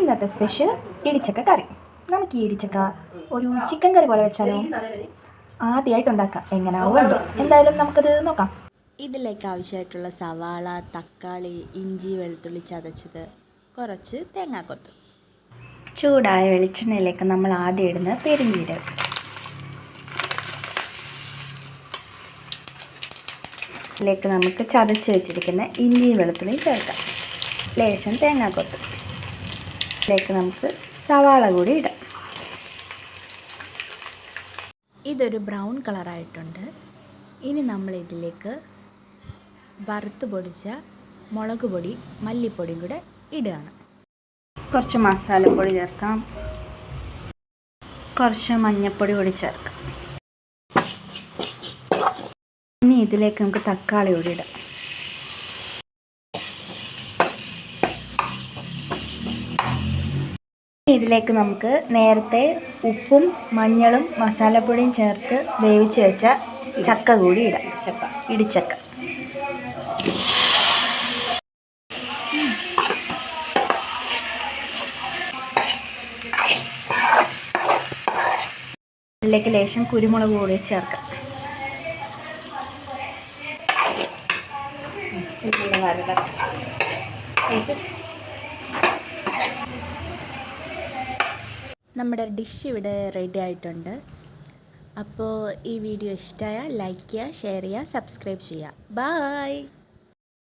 ഇന്നത്തെ സ്പെഷ്യൽ ഇടിച്ചക്ക കറി. നമുക്ക് ഈ ഇടിച്ചക്ക ഒരു ചിക്കൻ കറി പോലെ വെച്ചാലോ? ആദ്യമായിട്ട് ഉണ്ടാക്കാം, എങ്ങനെയാവുമോ എന്തായാലും നമുക്കത് നോക്കാം. ഇതിലേക്ക് ആവശ്യമായിട്ടുള്ള സവാള, തക്കാളി, ഇഞ്ചി, വെളുത്തുള്ളി ചതച്ചത്, കുറച്ച് തേങ്ങാക്കൊത്ത്. ചൂടായ വെളിച്ചെണ്ണയിലേക്ക് നമ്മൾ ആദ്യം ഇടുന്ന പെരുംജീരകം, ഇതിലേക്ക് നമുക്ക് ചതച്ച് വെച്ചിരിക്കുന്ന ഇഞ്ചിയും വെളുത്തുള്ളിയും ചേർക്കാം. ലേശം തേങ്ങാക്കൊത്ത്, ഇതിലേക്ക് നമുക്ക് സവാള കൂടി ഇടാം. ഇതൊരു ബ്രൗൺ കളറായിട്ടുണ്ട്. ഇനി നമ്മൾ ഇതിലേക്ക് വറുത്ത് പൊടിച്ച മുളക് പൊടി, മല്ലിപ്പൊടിയും കൂടെ ഇടുകയാണ്. കുറച്ച് മസാലപ്പൊടി ചേർക്കാം, കുറച്ച് മഞ്ഞൾപ്പൊടി കൂടി ചേർക്കാം. ഇനി ഇതിലേക്ക് നമുക്ക് തക്കാളി കൂടി ഇടാം. ഇതിലേക്ക് നമുക്ക് നേരത്തെ ഉപ്പും മഞ്ഞളും മസാലപ്പൊടിയും ചേർത്ത് വേവിച്ച് വെച്ച ചക്ക കൂടി ഇടാം. ഇടിച്ചക്ക ഇതിലേക്ക് ലേശം കുരുമുളക് കൂടി ചേർക്കാം. നമ്മുടെ ഡിഷ് ഇവിടെ റെഡി ആയിട്ടുണ്ട്. അപ്പോൾ ഈ വീഡിയോ ഇഷ്ടമായാൽ ലൈക്ക് ചെയ്യുക, ഷെയർ ചെയ്യുക, സബ്സ്ക്രൈബ് ചെയ്യുക. ബൈ.